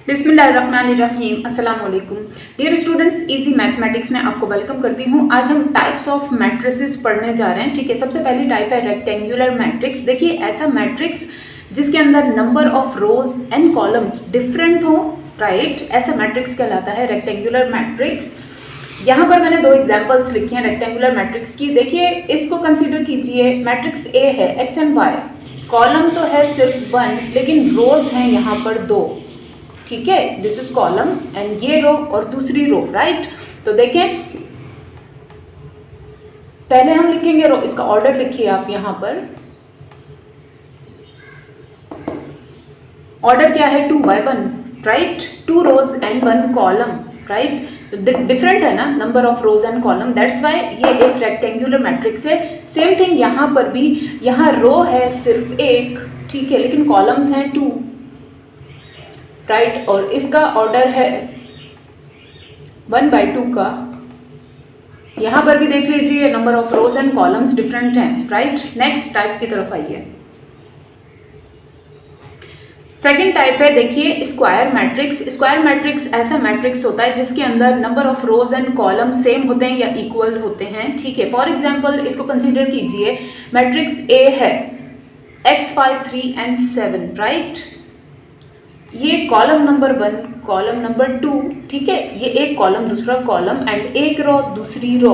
बिस्मिल्लाहिर्रहमानिर्रहीम। अस्सलाम वालेकुम डियर स्टूडेंट्स, इजी मैथमेटिक्स में आपको वेलकम करती हूँ। आज हम टाइप्स ऑफ मैट्रिसेस पढ़ने जा रहे हैं। ठीक है, सबसे पहली टाइप है रेक्टेंगुलर मैट्रिक्स। देखिए, ऐसा मैट्रिक्स जिसके अंदर number of rows and columns different हो, राइट, ऐसा मैट्रिक्स कहलाता है रेक्टेंगुलर मैट्रिक्स। यहाँ पर मैंने दो एग्जाम्पल्स लिखे हैं रेक्टेंगुलर मैट्रिक्स की। देखिए, इसको कंसिडर कीजिए, मैट्रिक्स ए है एक्स एंड वाई, कॉलम तो है सिर्फ 1 लेकिन रोज हैं यहाँ पर 2। ठीक है, दिस इज कॉलम एंड ये रो और दूसरी रो, राइट। तो देखें, पहले हम लिखेंगे रो, इसका ऑर्डर लिखिए आप यहाँ पर। ऑर्डर क्या है? 2/1, right, 2 rows and 1 column, right. Different है ना number of rows and column, that's why ये एक रेक्टेंगुलर मैट्रिक्स है। सेम थिंग यहाँ पर भी, यहाँ रो है सिर्फ 1, ठीक है, लेकिन कॉलम्स हैं 2, राइट, और इसका ऑर्डर है 1/2 का। यहां पर भी देख लीजिए, number of rows and columns different हैं, राइट। नेक्स्ट टाइप की तरफ आइए। सेकेंड टाइप है, देखिए, स्क्वायर मैट्रिक्स। स्क्वायर मैट्रिक्स ऐसा मैट्रिक्स होता है जिसके अंदर number of rows and column same होते हैं या इक्वल होते हैं। ठीक है, फॉर एग्जाम्पल इसको कंसिडर कीजिए, मैट्रिक्स ए है x 5 3 and 7, राइट। ये कॉलम नंबर 1, कॉलम नंबर 2, ठीक है, ये एक कॉलम दूसरा कॉलम एंड एक रो दूसरी रो,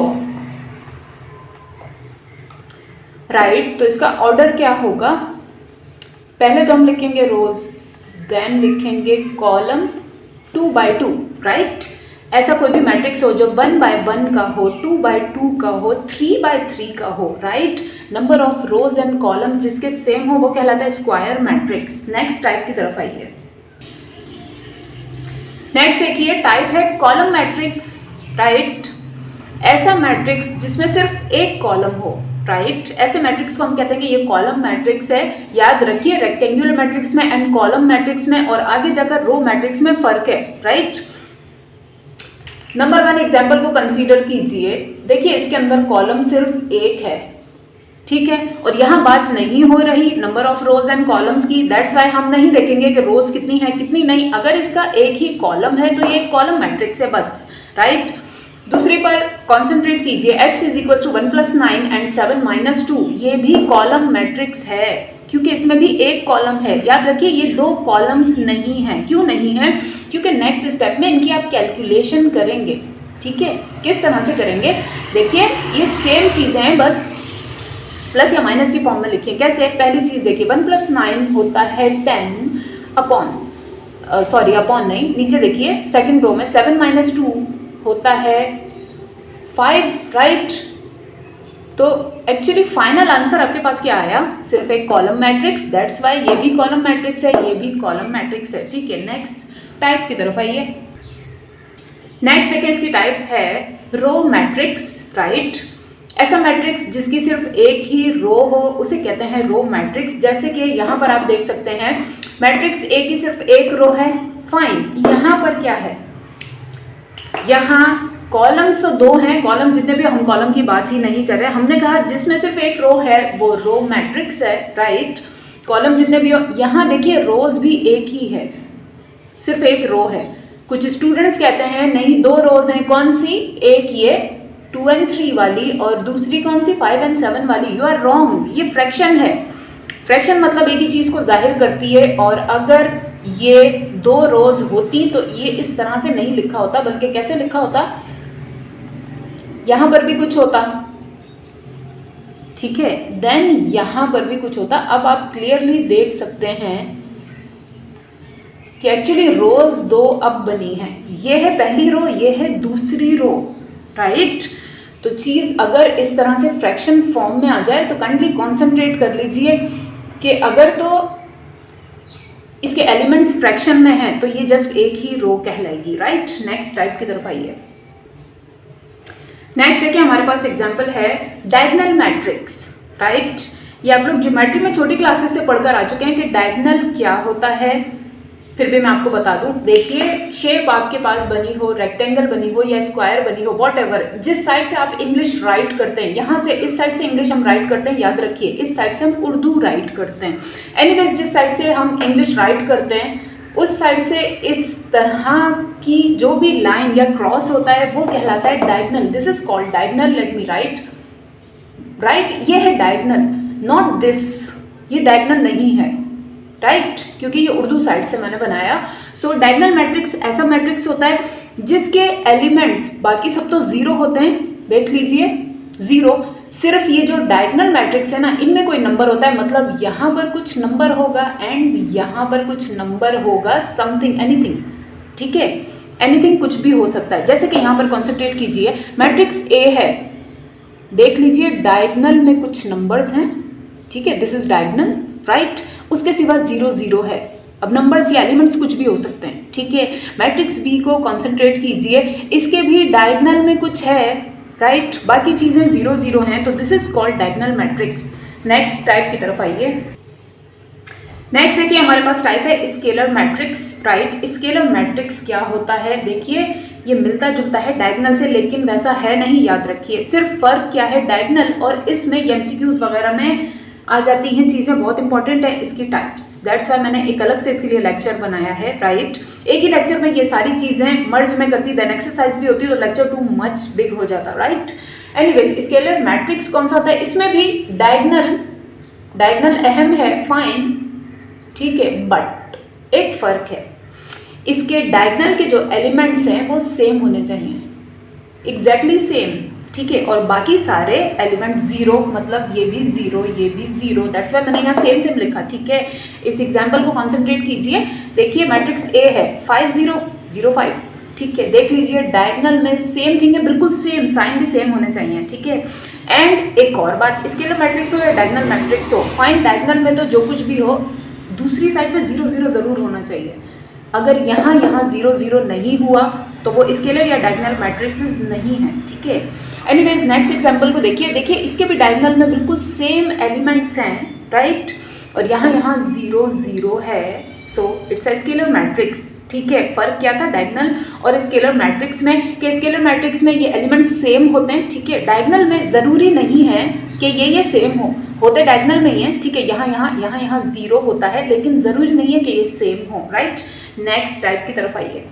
राइट। तो इसका ऑर्डर क्या होगा? पहले तो हम लिखेंगे रोज, देन लिखेंगे कॉलम 2/2, राइट। ऐसा कोई भी मैट्रिक्स हो जो 1/1 का हो, 2/2 का हो, 3/3 का हो, right. Number of rows and column जिसके सेम हो वो कहलाता है स्क्वायर मैट्रिक्स। नेक्स्ट टाइप की तरफ आइए। नेक्स्ट देखिए, टाइप है कॉलम मैट्रिक्स, राइट। ऐसा मैट्रिक्स जिसमें सिर्फ एक कॉलम हो, राइट, ऐसे मैट्रिक्स को हम कहते हैं कि ये कॉलम मैट्रिक्स है। याद रखिए, रेक्टेंगुलर मैट्रिक्स में एंड कॉलम मैट्रिक्स में और आगे जाकर रो मैट्रिक्स में फर्क है, राइट। नंबर 1 एग्जाम्पल को कंसीडर कीजिए। देखिए, इसके अंदर कॉलम सिर्फ एक है, ठीक है, और यहाँ बात नहीं हो रही number of rows and columns की, दैट्स वाई हम नहीं देखेंगे कि रोज कितनी है कितनी नहीं। अगर इसका एक ही कॉलम है तो ये कॉलम मैट्रिक्स है बस, राइट। दूसरी पर कॉन्सेंट्रेट कीजिए, x = 1 + 9 and 7 - 2, ये भी कॉलम मैट्रिक्स है क्योंकि इसमें भी एक कॉलम है। याद रखिए, ये 2 कॉलम्स नहीं हैं। क्यों नहीं है? क्योंकि नेक्स्ट स्टेप में इनकी आप कैलकुलेशन करेंगे, ठीक है। किस तरह से करेंगे? देखिए, ये सेम चीज़ें हैं, बस प्लस या माइनस की फॉर्म में लिखिए। कैसे? पहली चीज़ देखिए, 1 + 9 होता है 10 अपॉन नहीं, नीचे देखिए सेकंड रो में 7 - 2 होता है 5, राइट। तो एक्चुअली फाइनल आंसर आपके पास क्या आया? सिर्फ एक कॉलम मैट्रिक्स, दैट्स वाई ये भी कॉलम मैट्रिक्स है, ये भी कॉलम मैट्रिक्स है, ठीक है। नेक्स्ट टाइप की तरफ आइए। नेक्स्ट देखिए, इसकी टाइप है रो मैट्रिक्स, राइट। ऐसा मैट्रिक्स जिसकी सिर्फ एक ही रो हो उसे कहते हैं रो मैट्रिक्स। जैसे कि यहाँ पर आप देख सकते हैं, मैट्रिक्स ए की सिर्फ एक रो है, फाइन। यहाँ पर क्या है? यहाँ कॉलम्स तो 2 हैं, कॉलम जितने भी, हम कॉलम की बात ही नहीं कर रहे, हमने कहा जिसमें सिर्फ एक रो है वो रो मैट्रिक्स है, राइट। कॉलम जितने भी हो, यहाँ देखिए रोज भी एक ही है, सिर्फ एक रो है। कुछ स्टूडेंट्स कहते हैं नहीं 2 रोज हैं, कौन सी? एक ये 2 and 3 वाली और दूसरी कौन सी? 5 and 7 वाली। यू आर रॉन्ग, ये फ्रैक्शन है। फ्रैक्शन मतलब एक ही चीज़ को जाहिर करती है, और अगर ये 2 रोज होती तो ये इस तरह से नहीं लिखा होता, बल्कि कैसे लिखा होता? यहाँ पर भी कुछ होता, ठीक है, देन यहाँ पर भी कुछ होता। अब आप क्लियरली देख सकते हैं कि एक्चुअली रोज 2 अब बनी है। ये है पहली रो, ये है दूसरी रो, राइट। तो चीज़ अगर इस तरह से फ्रैक्शन फॉर्म में आ जाए तो काइंडली कॉन्सेंट्रेट कर लीजिए कि अगर तो इसके एलिमेंट्स फ्रैक्शन में हैं तो ये जस्ट एक ही रो कहलाएगी, राइट। नेक्स्ट टाइप की तरफ आइए। नेक्स्ट देखिए, हमारे पास एग्जांपल है डायगोनल मैट्रिक्स, राइट। ये आप लोग ज्योमेट्री में छोटी क्लासेस से पढ़कर आ चुके हैं कि डायगोनल क्या होता है, फिर भी मैं आपको बता दूं। देखिए, शेप आपके पास बनी हो, रेक्टेंगल बनी हो या स्क्वायर बनी हो, वॉटएवर, जिस साइड से आप इंग्लिश राइट करते हैं, यहाँ से इस साइड से इंग्लिश हम राइट करते हैं, याद रखिए, इस साइड से हम उर्दू राइट करते हैं। एनीवेज, जिस साइड से हम इंग्लिश राइट करते हैं उस साइड से इस तरह की जो भी लाइन या क्रॉस होता है वो कहलाता है diagonal. This is called diagonal. Let me right, ये है डायगनल, नॉट दिस, ये डायगनल नहीं है, राइट, क्योंकि ये उर्दू साइड से मैंने बनाया। सो डायगनल मैट्रिक्स ऐसा मैट्रिक्स होता है जिसके एलिमेंट्स, बाकी सब तो जीरो होते हैं, देख लीजिए जीरो, सिर्फ ये जो डायगनल मैट्रिक्स है ना, इनमें कोई नंबर होता है, मतलब यहाँ पर कुछ नंबर होगा एंड यहाँ पर कुछ नंबर होगा, समथिंग, एनीथिंग, ठीक है, एनीथिंग कुछ भी हो सकता है। जैसे कि यहाँ पर कॉन्सेंट्रेट कीजिए, मैट्रिक्स ए है, देख लीजिए डायगनल में कुछ नंबर्स हैं, ठीक है, दिस इज डायगनल, राइट, उसके सिवा 0 0 है। अब नंबर्स या एलिमेंट्स कुछ भी हो सकते हैं, ठीक है। मैट्रिक्स बी को कॉन्सेंट्रेट कीजिए, इसके भी डायगनल में कुछ है, राइट, बाकी चीज़ें 0 0 हैं, तो this is called diagonal matrix. Next type की तरफ आइए। नेक्स्ट देखिए हमारे पास टाइप है scalar matrix, right. Scalar matrix क्या होता है, देखिए ये मिलता जुलता है डायगनल से, लेकिन वैसा है नहीं, याद रखिए। सिर्फ फर्क क्या है, डायगनल और इसमें एमसीक्यूज वगैरह में आ जाती हैं चीज़ें, बहुत इंपॉर्टेंट है इसकी टाइप्स, दैट्स वाई मैंने एक अलग से इसके लिए लेक्चर बनाया है, राइट। एक ही लेक्चर में ये सारी चीज़ें मर्ज में करती, देन एक्सरसाइज भी होती, तो लेक्चर टू मच बिग हो जाता, राइट। एनीवेज स्केलर मैट्रिक्स कौन सा होता है, इसमें भी डायगनल अहम है, फाइन, ठीक है, बट एक फर्क है, इसके डायगनल के जो एलिमेंट्स हैं वो सेम होने चाहिए, एग्जैक्टली सेम, ठीक है, और बाकी सारे एलिमेंट 0, मतलब ये भी 0, ये भी 0, दैट्स वाई मैंने यहाँ सेम लिखा, ठीक है। इस एग्जाम्पल को कॉन्सेंट्रेट कीजिए, देखिए मैट्रिक्स ए है 5 0 0 5, ठीक है, देख लीजिए डायगनल में सेम थिंग है, बिल्कुल सेम, साइन भी सेम होने चाहिए, ठीक है। एंड एक और बात, स्केलर मैट्रिक्स हो या डायगनल मैट्रिक्स हो, फाइन डायगनल में तो जो कुछ भी हो दूसरी साइड पे 0 0 जरूर होना चाहिए। अगर यहाँ 0 0 नहीं हुआ तो वो स्केलर या डायगनल मैट्रिसेस नहीं है, ठीक है। एनीवेज नेक्स्ट एग्जांपल को देखिए इसके भी डायगनल में बिल्कुल सेम एलिमेंट्स हैं, राइट, और यहाँ 0 0 है, so it's a scalar matrix, ठीक है। फर्क क्या था डायगनल और स्केलर मैट्रिक्स में, कि स्केलर मैट्रिक्स में ये एलिमेंट्स सेम होते हैं, ठीक है, डायगनल में ज़रूरी नहीं है कि ये सेम होते डायगनल में ही है, ठीक है, यहाँ 0 होता है, लेकिन ज़रूरी नहीं है कि ये सेम हो, राइट। नेक्स्ट टाइप की तरफ आइए।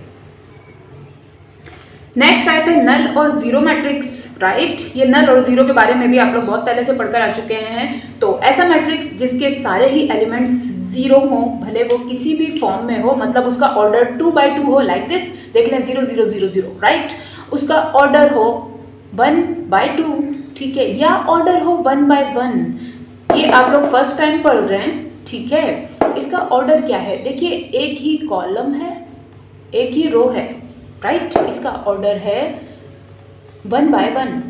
नेक्स्ट टाइप है नल और जीरो मैट्रिक्स, राइट। ये नल और जीरो के बारे में भी आप लोग बहुत पहले से पढ़कर आ चुके हैं। तो ऐसा मैट्रिक्स जिसके सारे ही एलिमेंट्स 0 हो, भले वो किसी भी फॉर्म में हो, मतलब उसका ऑर्डर 2 by 2 हो, लाइक दिस, देख लें 0 0 0 0, राइट, उसका ऑर्डर हो 1 by 2, ठीक है, या ऑर्डर हो 1 by 1, ये आप लोग फर्स्ट टाइम पढ़ रहे हैं, ठीक है। इसका ऑर्डर क्या है, देखिए एक ही कॉलम है, एक ही रो है, राइट, इसका ऑर्डर है 1 by 1।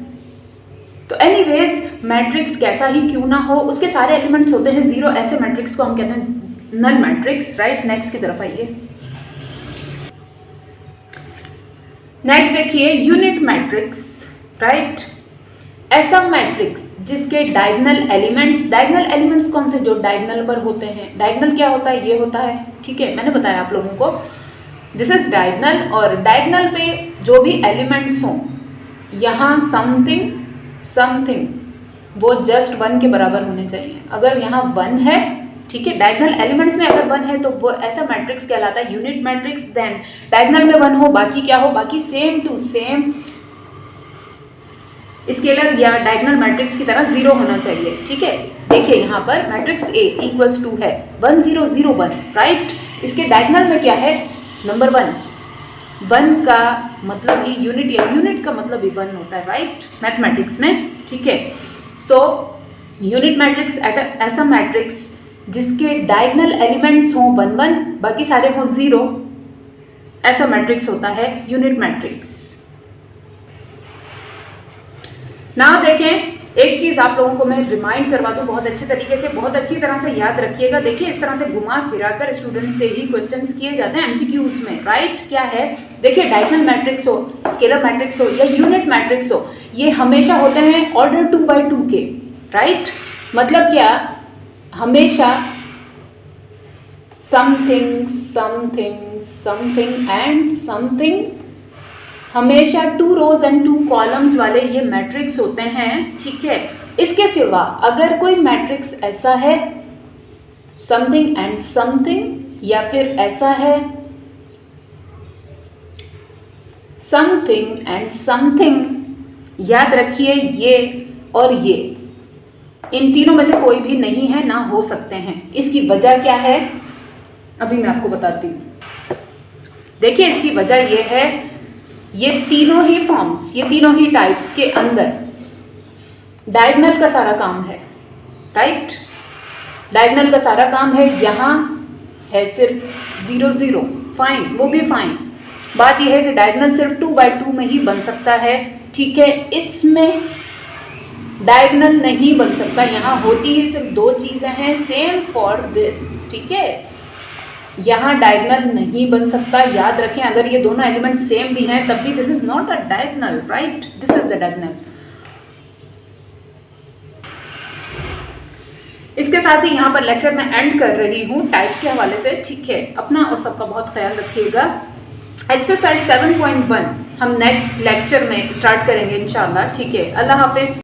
तो एनीवेज मैट्रिक्स कैसा ही क्यों ना हो, उसके सारे एलिमेंट्स होते हैं 0, ऐसे मैट्रिक्स को हम कहते हैं नल मैट्रिक्स, राइट। नेक्स्ट की तरफ आइए। नेक्स्ट देखिए यूनिट मैट्रिक्स, राइट। ऐसा मैट्रिक्स जिसके डायगनल एलिमेंट्स कौन से, जो डायगनल पर होते हैं। डायगनल क्या होता है, ये होता है, ठीक है, मैंने बताया आप लोगों को, दिस इज डायगनल, और डायगनल पे जो भी एलिमेंट्स हों, यहाँ समथिंग वो जस्ट 1 के बराबर होने चाहिए। अगर यहाँ 1 है, ठीक है, डायगनल एलिमेंट्स में अगर 1 है तो वो ऐसा मैट्रिक्स कहलाता है यूनिट मैट्रिक्स। देन डायगनल में 1 हो, बाकी क्या हो, बाकी सेम टू सेम स्केलर या डायगनल मैट्रिक्स की तरह 0 होना चाहिए, ठीक है। देखिए यहाँ पर मैट्रिक्स A = 2 है, 1 0 0 1, राइट। इसके डायगनल में क्या है, नंबर 1 का मतलब ही यूनिट, या यूनिट का मतलब ही 1 होता है, राइट, मैथमेटिक्स में, ठीक है। सो यूनिट मैट्रिक्स ऐसा मैट्रिक्स जिसके डायगनल एलिमेंट्स हों 1 1, बाकी सारे हों 0, ऐसा मैट्रिक्स होता है यूनिट मैट्रिक्स। ना देखें, एक चीज आप लोगों को मैं रिमाइंड करवा दूं बहुत अच्छे तरीके से, बहुत अच्छी तरह से याद रखिएगा। देखिए इस तरह से घुमा फिराकर स्टूडेंट्स से ही क्वेश्चंस किए जाते हैं एमसीक्यूज में, राइट। क्या है, देखिए डायगनल मैट्रिक्स हो, स्केलर मैट्रिक्स हो या यूनिट मैट्रिक्स हो, ये हमेशा होते हैं ऑर्डर 2 by 2 के, राइट। मतलब क्या, हमेशा समथिंग हमेशा 2 rows and 2 columns वाले ये मैट्रिक्स होते हैं, ठीक है। इसके सिवा अगर कोई मैट्रिक्स ऐसा है समथिंग एंड समथिंग, या फिर ऐसा है समथिंग एंड समथिंग। याद रखिए ये और ये, इन तीनों में से कोई भी नहीं है, ना हो सकते हैं। इसकी वजह क्या है अभी मैं आपको बताती हूँ। देखिए इसकी वजह ये है, ये तीनों ही फॉर्म्स, ये तीनों ही टाइप्स के अंदर डायगोनल का सारा काम है, राइट। डायगोनल का सारा काम है। यहाँ है सिर्फ 0 0, फाइन, वो भी फाइन। बात यह है कि डायगोनल सिर्फ 2/2 में ही बन सकता है, ठीक है। इसमें डायगोनल नहीं बन सकता। यहाँ होती ही सिर्फ 2 चीज़ें हैं, सेम फॉर दिस, ठीक है। यहाँ डायगोनल नहीं बन सकता। याद रखें, अगर ये दोनों एलिमेंट सेम भी हैं तब भी this is not a diagonal, right. This is the diagonal. इसके साथ ही यहाँ पर लेक्चर में एंड कर रही हूँ टाइप्स के हवाले से, ठीक है। अपना और सबका बहुत ख्याल रखिएगा। एक्सरसाइज 7.1 हम नेक्स्ट लेक्चर में स्टार्ट करेंगे इंशाल्लाह, ठीक है। अल्लाह हाफिज।